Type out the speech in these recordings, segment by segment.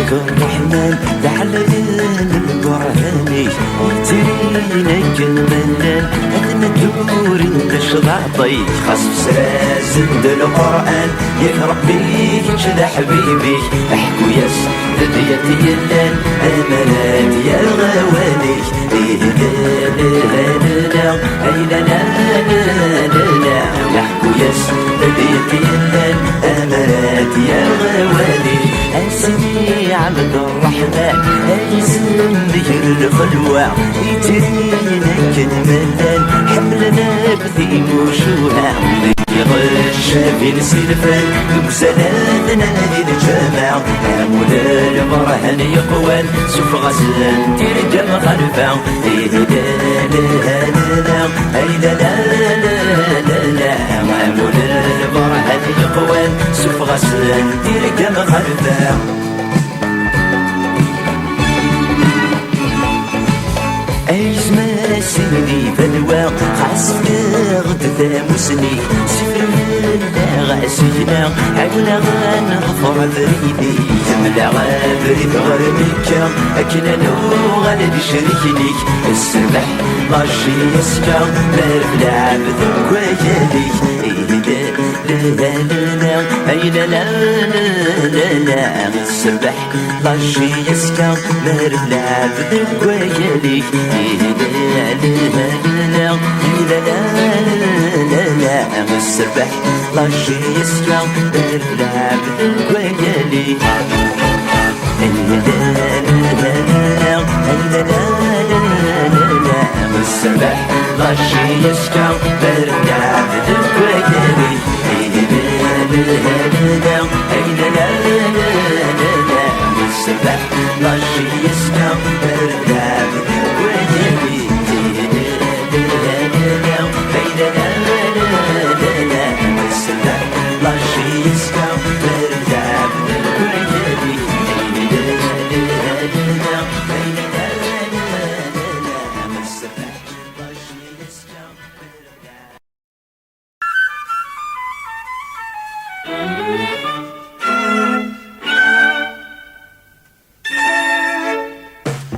لك الرحمن لعلين القرآني يترينا كالمنان أدنى دور انتش ضعطيك خاص بسراز القرآن ياك ربي كنشد حبيبي احكو ياس ديتي اللان المنات يا الغوانيك احكو ياس ديتي اللان المنات يا الغوانيك أسمي عبد الرحمن أيزن بير الخلوة يترينا كالمنان حملنا بذي وشوها يغش في السلفان وسلامنا للجماعة مولا البرهان يقوان سوف غسلان ترجم خلفا لا لا لا لا مولا البرهان يقوان سوف غسلان ترجم خلفا ايش ما سيدي فالواق خاص غد ذا مسني سفر لا غاسينا عقنا غنغفر بريدي تملا غابريد غرميكا اكنا نو غالب شريكنيك السبح ماشي يسكا مارف لعب ذوك وياليك لا لا لا اي لا لا لا لا السبح ماشي يسكا مارف لعب ذوك وياليك لا لا لا لا السبح ماشي يسكا مارف لعب ذوك وياليك السبح ماشي يسكا مارف لعب ذوك وياليك السبح ماشي يسكا مارف لعب ذوك وياليك السبح ماشي يسكا مارف لعب ذوك وياليك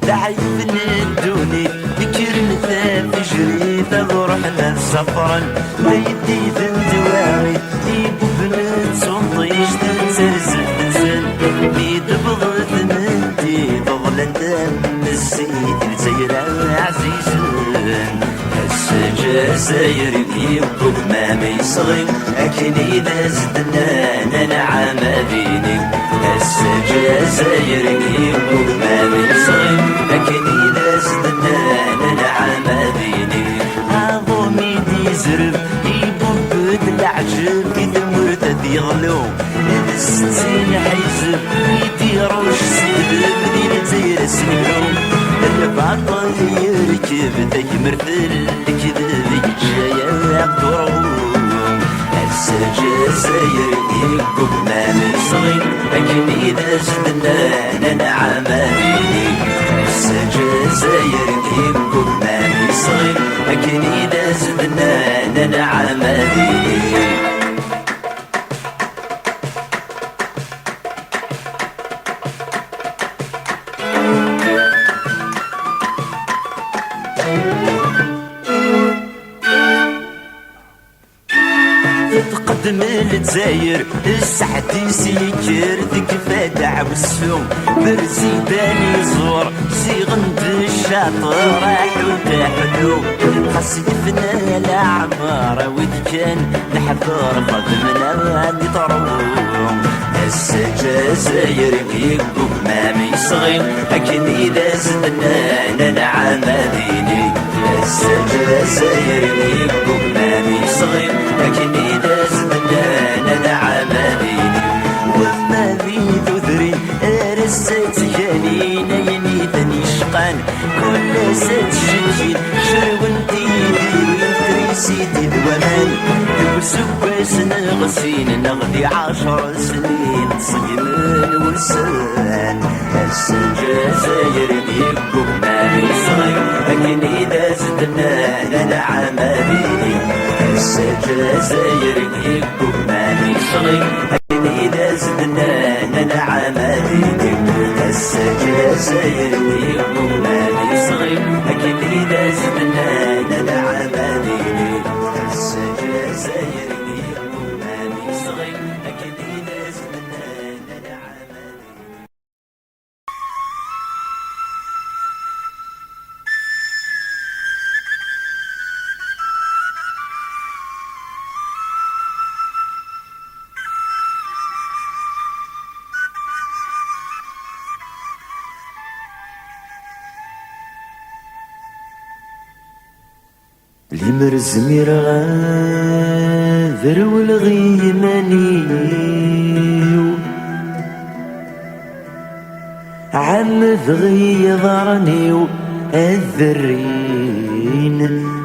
لعيب الدوني ذكر مثال تجري روحنا سفرا ويدي ذنزواغي يبو بنت صنطيش تنزرزل تنزل بيد بضغط ننتي ضغلن دم السيد الزيرة عزيزن السجازاير يبقوا ما ميصغي أكن إذا زدنا ننعم بيني السجازاير يبقوا ما ميصغي أكن إذا زدنا ننعم بيني عظمي دي زرب يبقوا العجب إذا مرتد يغلو الستين حيزب يديروش سدب مدينة زير سنيرو البعض يركب تكمر في الكذب يجايا يقدرون السجازاير يقب ما من صغير لكن إذا زدنا ننعم بيني السجازاير يقب ما من صغير لكن إذا زدنا ننعم بيني تقدم الجزاير السحدي سيكر ذيك فادع والسوم برزيداني زور سيغند الشاطر راح وتحلو خاص يفنى الأعمار وإذ كان نحضر خدمنا اللي طروم السجازاير يقب ما ميصغي لكن إذا زدنا ننعم بيني السجازاير يقب ما ميصغي لكن إذا زدنا ننعم بيني وما بيدو ذري رسات جانينا ينيثني شقان كل سات شجين شرونتي ديري سيدي الومان وسواس نغسين نغدي 10 سنين صيمن ولسان السجازاير يقب ما بيصغير لكن إذا زدنا ننعم بيني السجازاير يقب ما بيصغير لكن إذا زدنا ننعم بيني الجزائر ويوماني صغير أكيد إذا زمنا أنا عمالي الجزائر ويوماني صغير أكيد إذا زمنا أنا عمالي. لمر زمير غاذر والغيماني عم ذغي ضرني الذرين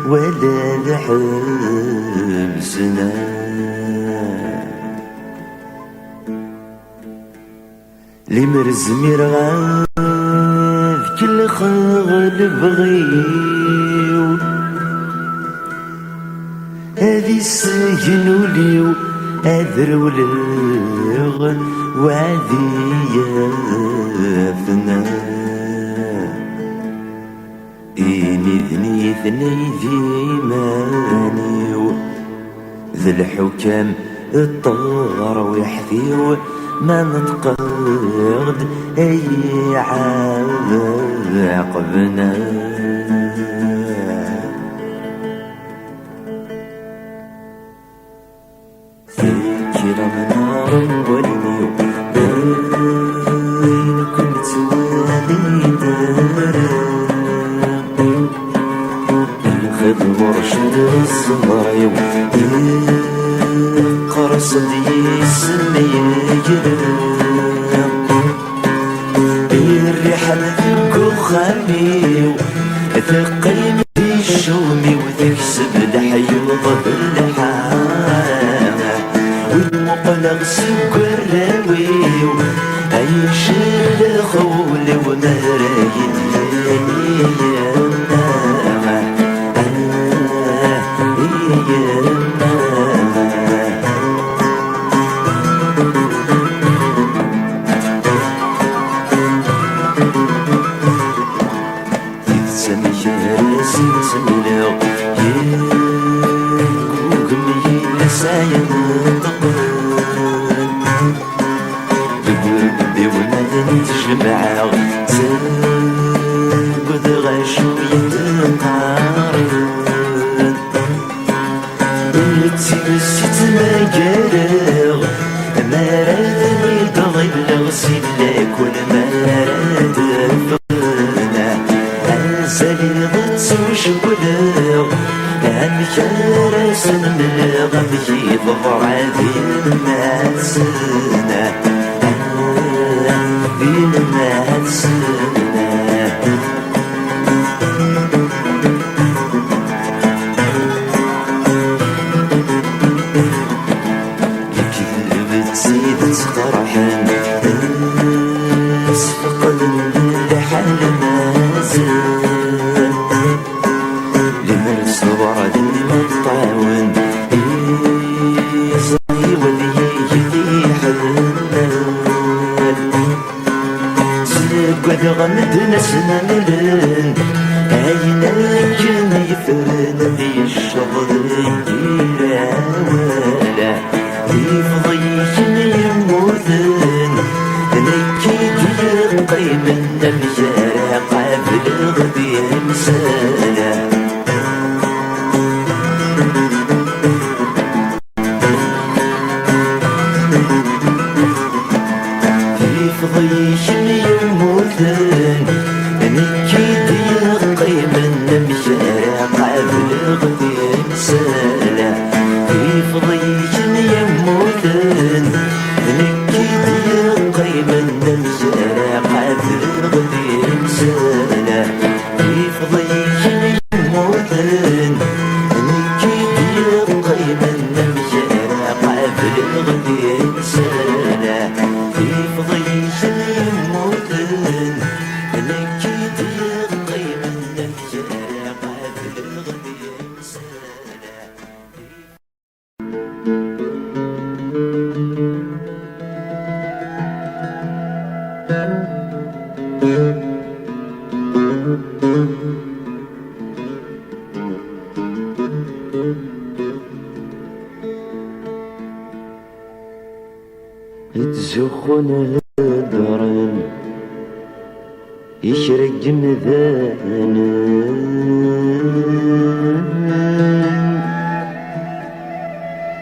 ولا لحبسنا لمر زمير غاذ كل خغل بغيو هذي السجن وليو أذر ولغ وعذي يافنا إني ذني ثني ذيمانيو ذي الحكام الطار ويحذيو ما نتقرد أي عاقبنا وليو بينكم توالينا الخد ورشد الصغير قرصد يسمي الريحة ذوق خامي ثقيم في الشومي وتكسب الحيوض باللحام والمقلق سوق الراوي عيش الخول ومرايد تجمع تنقذ غشو يتقارن تمسيت مقارغ مرادني ضغب لغسلك والمراد فقنا أنزلي ضد وشبلغ أمكارس نملغ بي ضفر عذي المعسنة غمدنا سنملن أين الجن يفرن ذي الشغل يراولا يفضيكن يموذن نكيد يقيمن المجارة قبل غدي مسالا يفضيكن يموذن نكيد يقيمن المجارة قبل غدي مسالا يفضيكن يموذن نكيد يقيمن المجارة قبل غدي مسالا يفضيكن تزخون هدرن يشرق مذان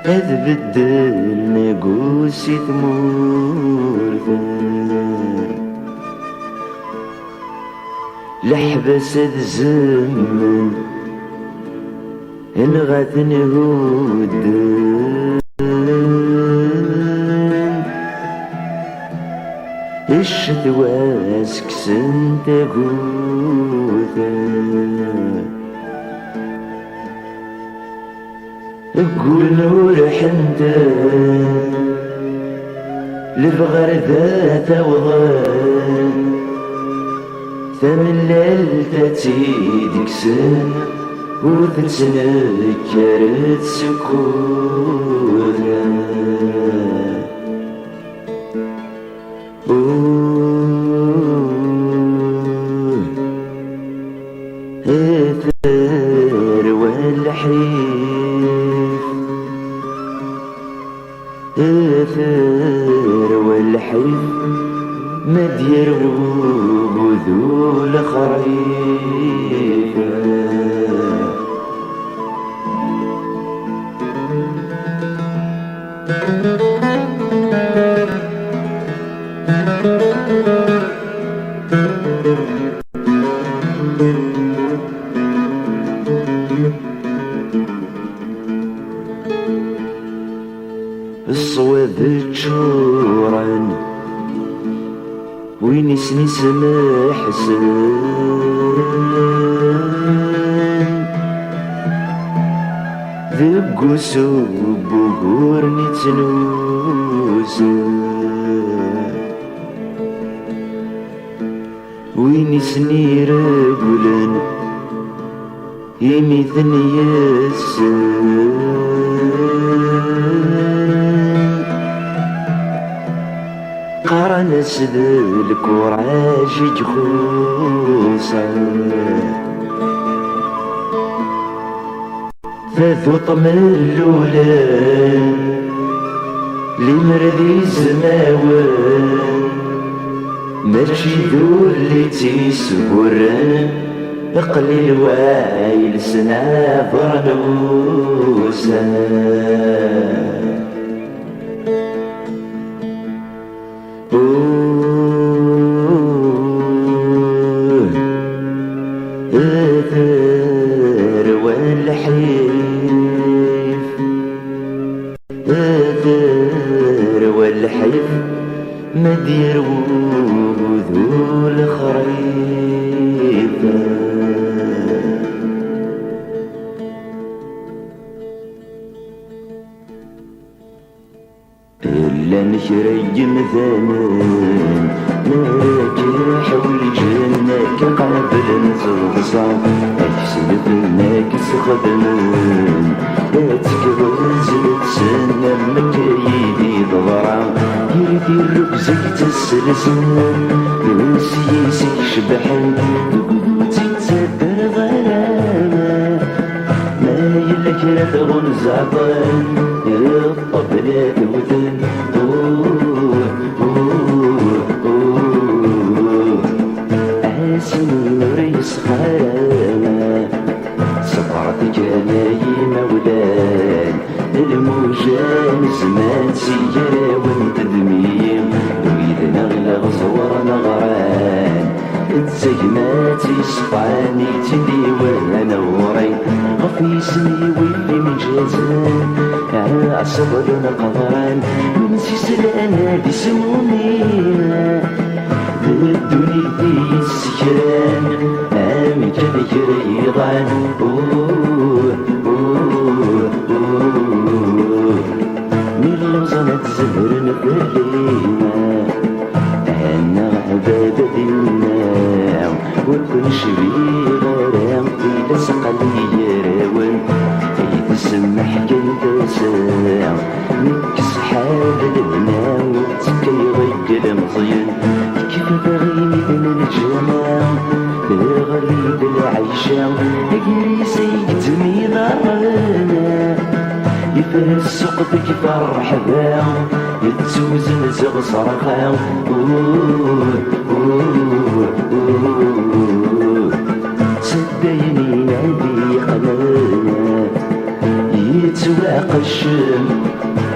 أذبدل نقوسي ثمورثان لحبس الزمن انغاثن هودن الشتوى سكسن تقوثن قول نور حمدان لبغر ذات وغان ثمن ليلتي ديكسن وتتنكرت سكونا اثر والحيف اثر والحيف ما ديرو بذول خريف الصواب تشورن وين يسني سماح حسن ذق سوب وقورني تنوسن وين يسني رجلا يميثني يسن قرن سذلك وراجي جخوصا ثاثو طملولان لمرذي زماوان ماشي ذو اللي تيسبران قليل وايل سنا برنوسا اثر والحيف اثر والحيف ما ديرو ذو الخريف إلا نشري مثامن نراجع حول الجنة كقابل نتغصب أكسلف الناكس خدمن أتكبر زلت سنة مكايدي ضغرا يريد الركزك تسلسن نسيسك شبحن تقدوتي تسدر غرامة ما يلك لا تغن زعطان الطبلات وثن ريس خرامة سفرت جناي مولان الموجان زمان سيارة وانت دميم وإذا نغلق صور نغران التجماتي صفاني تلي وانا ورين غفي سني واللي من جازان عصبر نقدران ونسي سلانا بسمومي الدنيا دي السكران آمن كان يريضان من لوزنة زهر نفلينا أنا عبادة دينا وكل شبيه غرام إلى سقلي يراون يتسمح كنت ساعة نكس حال البناء وتكي غير مزيان كيف بغيني من الجمال تغلي بالعيشة قريسي يتمي ضرنا يفسق بك فرحبا يتوزن زغ صرخا صديني نادي قنانا يتواقى الشم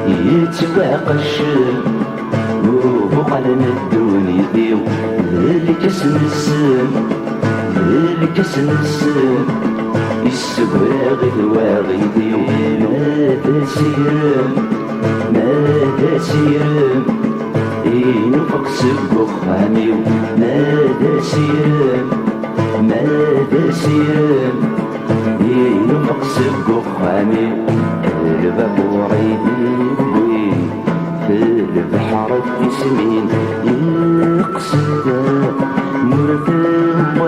يتواقى الشم وبقلنا الدنيا ديو للكس نسم للكس نسم السواغي الواغي ديو ماذا سيرم ماذا سيرم ينفق سبخ عميو ماذا سيرم ماذا سيرم ينفق سبخ عميو البابور يدين في البحر يسمين يقصد مرثم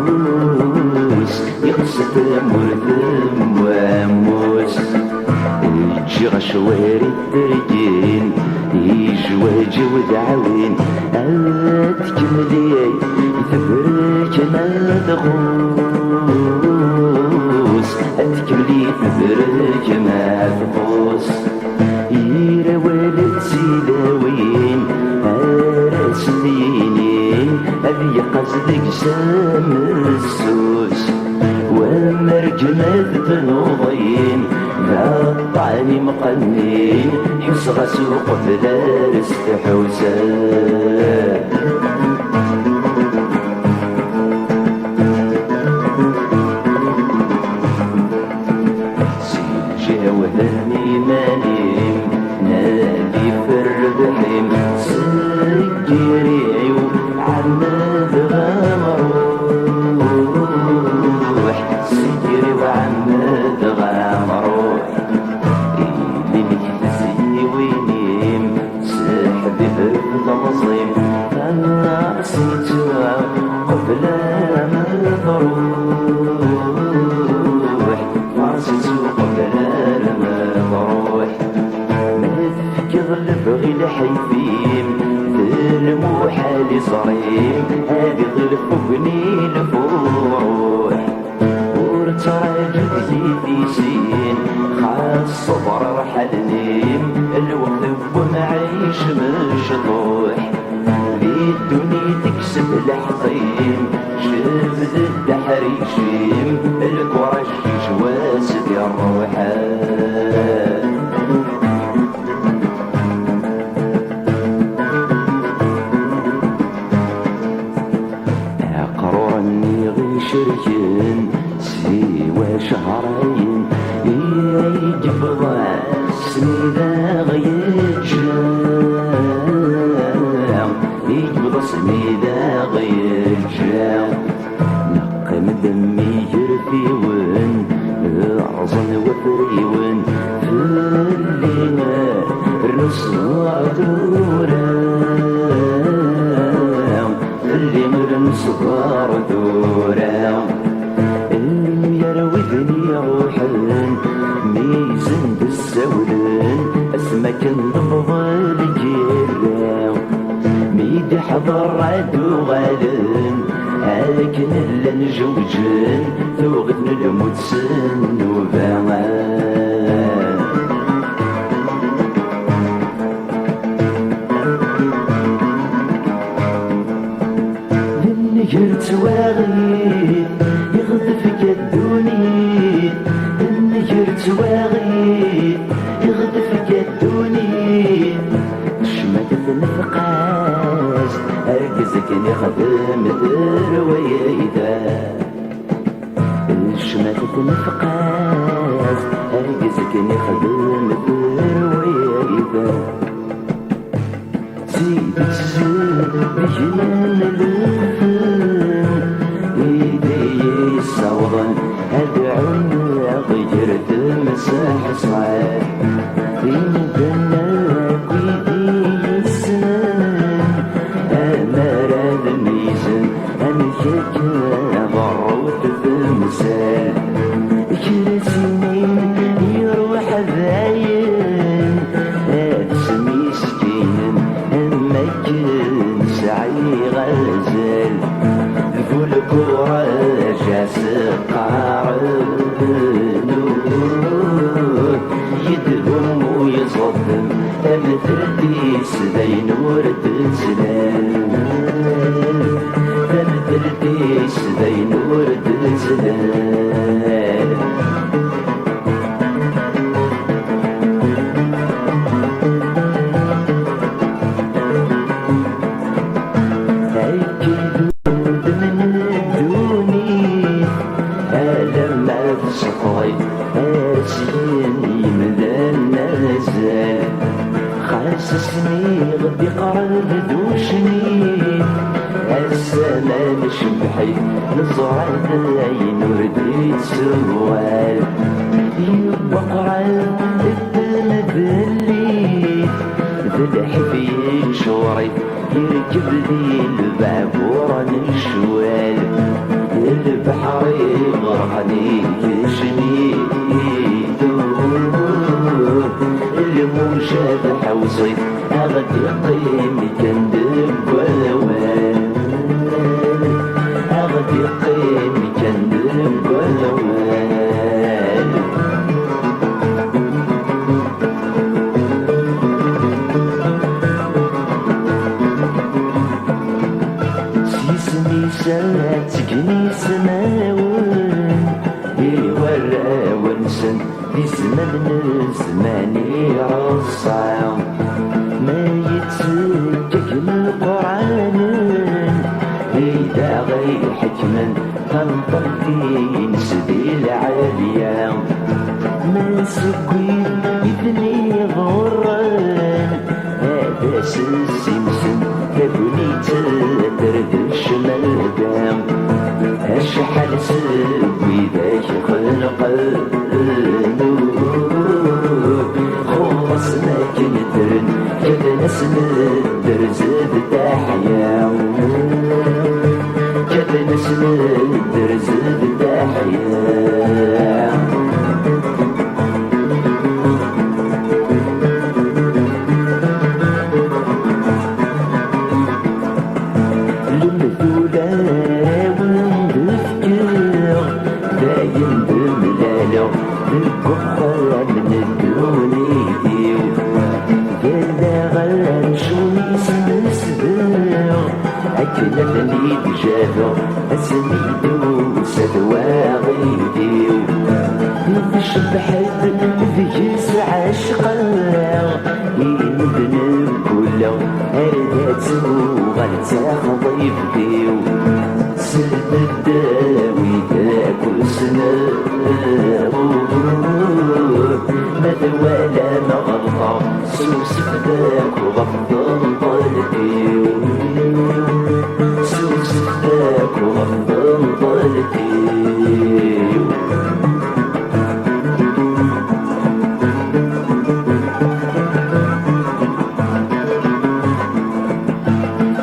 واموس يقصد مرثم واموس يجي غشواري الدرجين يجي واجود عوين تكملي تبرك ما تغوص تكملي تبرك ما تغوص يرا ولد سيلاوين راس دينين أبي قصدك سام السوس ومرجمات تنوضين لا طعمي مقنين يصغى سوق فلارس تحوسان سيجي وهمي مانيم نادي في الربحيم سجري وعماد غامروح سجري وعماد غامروح اللي مكتزي وينيم سحبي في التنظيم انا عصيتها قبل ما تروح عصيتها قبل ما تروح يغلب غير حيفين الموحل صريم هذي غلفوني الفروح ورتراجد في سين خاص صبر رحلنيم الوقت ومعيش مشطوح الدنيا تكسب الحطيم شبد الدحريشيم الكرش جواسد الروحان شركين سوى شهرين يجبض سنيدا غيجام يجبض سنيدا غيجام نقم دمي يرفيون عظن وفريون فلينا الرصاع دورام اللي مرن صغار دورام يروذني روحن ميزن بالسولن اسمك نضبض الجيران ميد حضر عدو غالن لكن اللي نجوجن توغدن الموت سن وبان النجر تواغيد يغذفك الدنيا النجر تواغيد يغذفك الدنيا شمتت نفقاس أركزك نخدم دروية إذا شمتت نفقاس أركزك نخدم دروية إذا زيد تزيد بجنان الوفن ايدي صوضا ادعوني غير تمسح صعب يمدنك ويدي السنان امارة الميزان امشيك ضروت تمثال كرسينين يروح ذاين اسمي سكين سعي غير مازال ذو الكورة جاس قارنو يدهم ويصدم مثل ديس دين ورد زلال مثل ديس دين ورد زلال خاسسني غدي قرب دوشني السلام شبحي نصعد العين ورديت سوال يبقى الدم بالليل بالحفي شوري يركب لي البابور نشوال البحر يغرقني كشني الموجة حوصي أغدي قيمي كندب ولوان أغدي قيمي كندب ولوان سيسمي ساتكني سماون يورا ونسن في زماني عصام ما يتسكك من القرآن إذا غي حكما تنطق في نسدي العالية ما سكوي يثني غران هذا سلسمسم تبني تدردش ملقام أشحال سوي ذاك خلق خلصنا كندرن كذا نسندر زاد تحيا كذا نسندر زاد تحيا الكفر من الدوني قلنا غلان شوني سنسبر أكلتني بجاذو أسميدو سدواغيديو نفش بحيث ذيس عشقا ينبنى كله هردات وغلتا خضيف ديو سلم الداوي تاكل سنة مدوالة مغلطة سوسف ذاك وغفضل ضلتي سوسف ذاك وغفضل ضلتي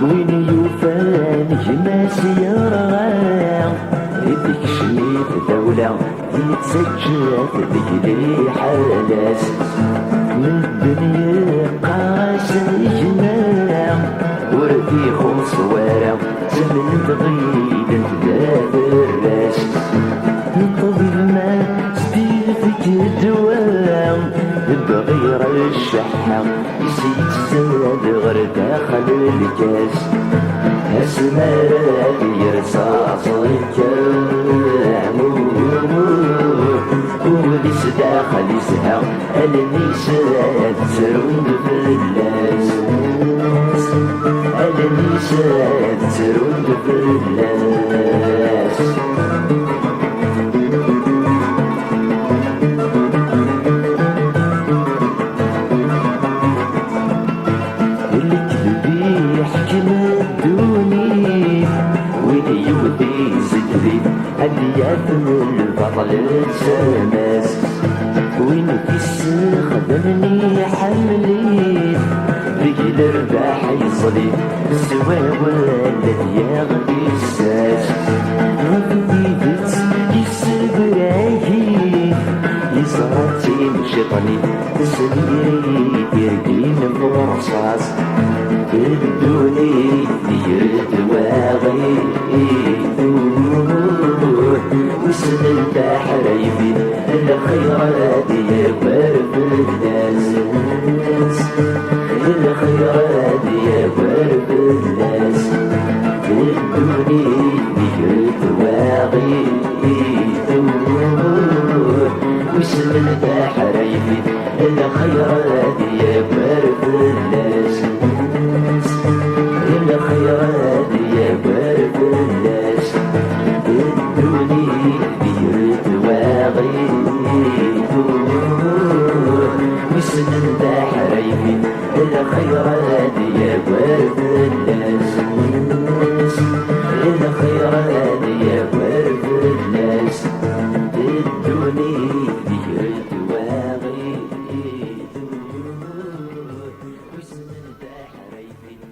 وين يوفانك ما سيارة يدك شميت دولة يتسجل بقلي حالاس من الدنيا قاس الجمال وردي خوص ورا زمن تغيد انت الراس الطبيب ما ستيل فيك الدوام بغير الشحة يزيد زاد غير داخل الكاس اسمر يرصاص الكلام وليس داخل يسهى النساء تسرون باللاس النساء تسرون باللاس الكذب يحكم الدوني وين يودي ذكري اللي يثمن البطل السماس وين في السر خدمني حملي رجل رباح يصلي السواوى الذي يغدي الساس غدي بيت يسب رايي يصرتي من شيطاني تسميري ترقين فرصاص بدوني ديرت واغي وسن البحر يبين الخيرات يكبر في الناس الخيرات يكبر في الناس بدوني ديرت واغي وسن البحر يبين الخيرات يكبر في الناس الخيرات يكبر في الناس بدوني ديرت واغي وسن البحر يبين الخيرات يكبر في الناس الخيرات يكبر في الناس بدوني ديرت واغي وسن البحر يبين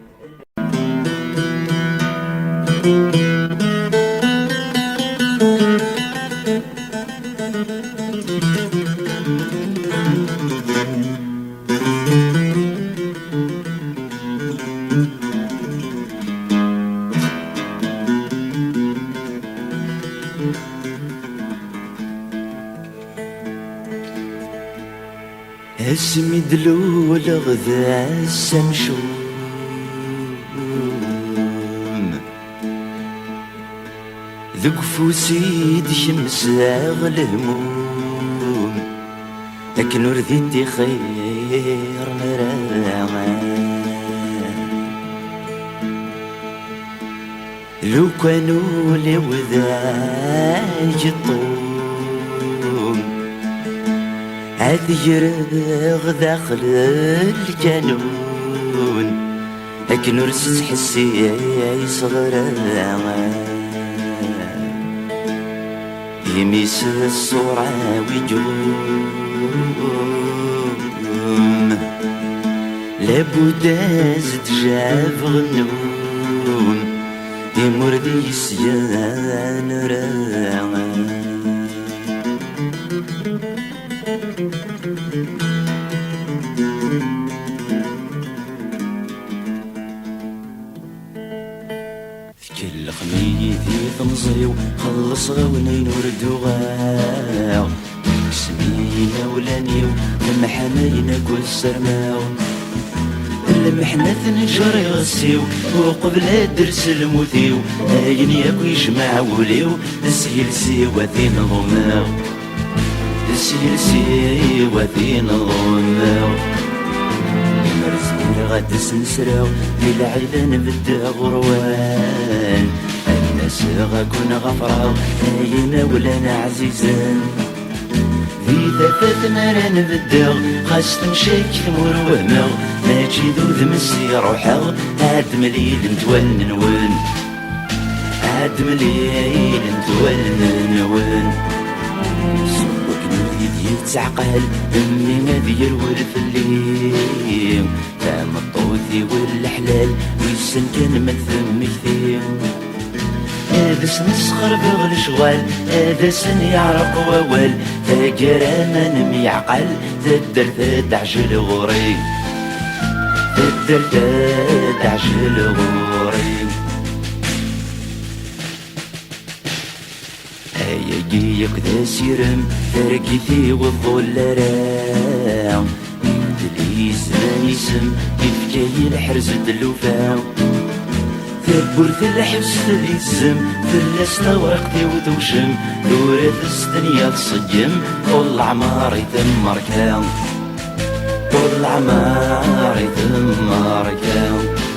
اسمي دلول غذا السمشوم ذق فوسيد شمس الهموم لكن رديتي خير مرامان لو كانوا لي وذاك الطوم عاد يرغ داخل الجنون لكن رست حسي صغر يميس الصورة ويجوم لابد زد جاف غنون يمردي يسيان راغان كل خميتي تمزيو خلص غونين وردو غاو سمينا ولانيو المحامينا كل سرماو المحنة نجري غسيو وقبل درس الموتيو هاين ياكو يجمع وليو السيلسي وثين ضماو السيلسي وثين ضماو غاد سنسراو للعيلة نبدا غروان الناس غاكون غفراو هاينا ولانا عزيزان في ثلاثتنا لا نبدا خاص تمشيك مروماو ماشي ذو مسي روحاو عاد مليل نتولن نون عاد مليل نتولن نون يتعقل امي ما دير ورث الليل فهم الطوثي والحلال ويسن كان من ثم كثير هذا سنسخر بغل شغال هذا سن يعرق ووال تاقرا ما نم يعقل تدر تدعجل غوري تدر تدعجل غوري يجيك ذا سيرم ترقيتي والظلرام يمدلي زمان يسم يفكي الحرز دلوفاو ثبرت الحبس تليزم ثلاث تورقتي وتوشم دورة الدنيا تصجم طول عماري تمر كام طول عماري تمر كام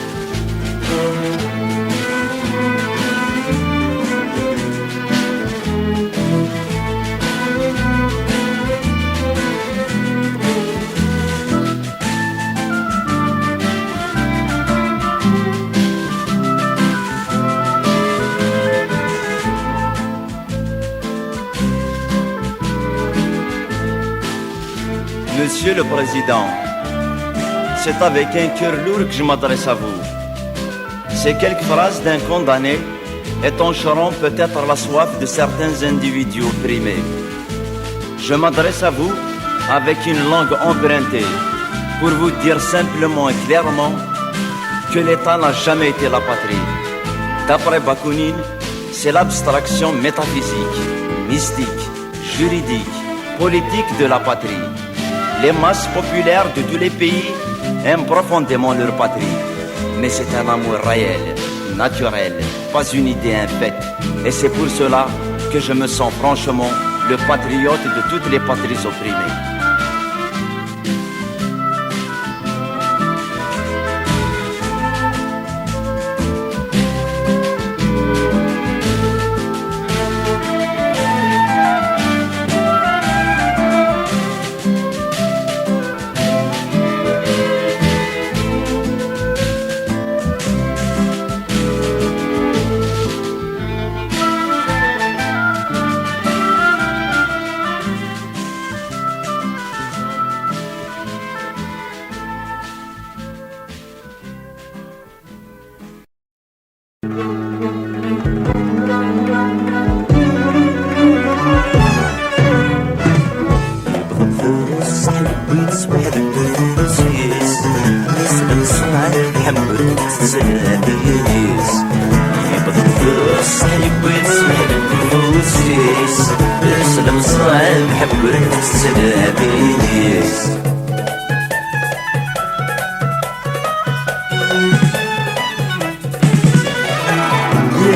Monsieur le Président, c'est avec un cœur lourd que je m'adresse à vous. Ces quelques phrases d'un condamné étancheront peut-être la soif de certains individus opprimés. Je m'adresse à vous avec une langue empruntée pour vous dire simplement et clairement que l'État n'a jamais été la patrie. D'après Bakounine, c'est l'abstraction métaphysique, mystique, juridique, politique de la patrie. Les masses populaires de tous les pays aiment profondément leur patrie. Mais c'est un amour réel, naturel, pas une idée infaite. Et c'est pour cela que je me sens franchement le patriote de toutes les patries opprimées.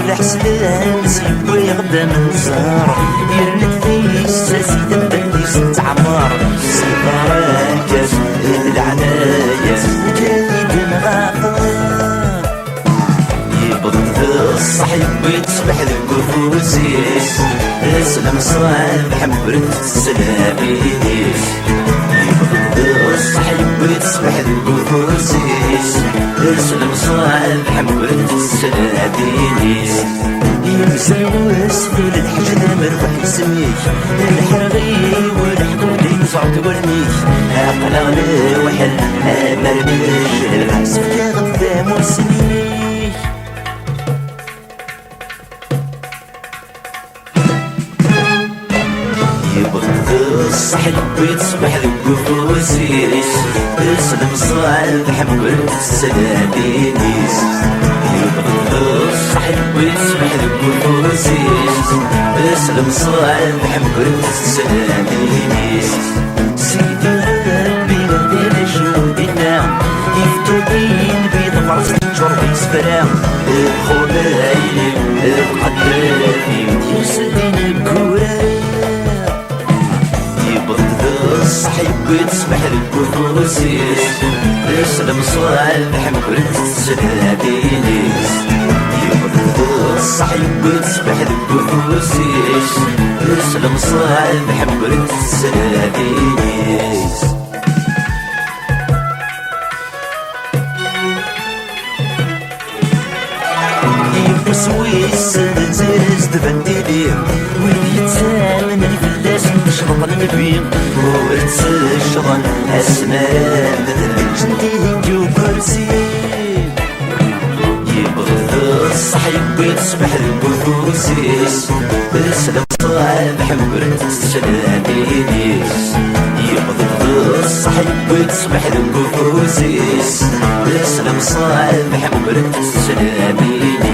الحسلان سيبوي غدا من زهر يرنك فيه ساسي تبدي ست عمار سيطرة كاس العناية جايد مغافر يبض الصحيب ويتصبح الكفوسيس اسلم صالح حمبرت السلابيس يبض الصحيب ويتصبح الكفوسيس اسلم صالح حمبرت السلابيس يمساوس في الحجة مربح يسميك الحرغي والحدود يزعط ورميك أقلال وحل مربش العزف كغدا مرسميك يبغض الصحيب ويتصبح الكفوسيس اسلم صالح حمبرت السلابيس يبغض الصحيب ويتصبح الكفوسيس اسلم صالح حمبرت السلابيس سيدي ربي ندير جودنا يفتوبين بيض فرس شرب يسفرام الخبايل القدامي يسدين بكورة يبغض الصحيب ويتصبح الكفوسيس اسلم صالح حمبرت السلابيس يبغض الصحيب ويتصبح الكفوسيس اسلم صالح حمبرت السلابيس سويس زيز دفنديلي ويتسامن الفلاس شرط النبي وتسجرن اسماء مثل جندي وبرسي يبغض الصحيب ويتصبح الكفوسيس اسلم صالح حمبرت السلابيس يبغض الصحيب ويتصبح الكفوسيس اسلم صالح حمبرت السلابيس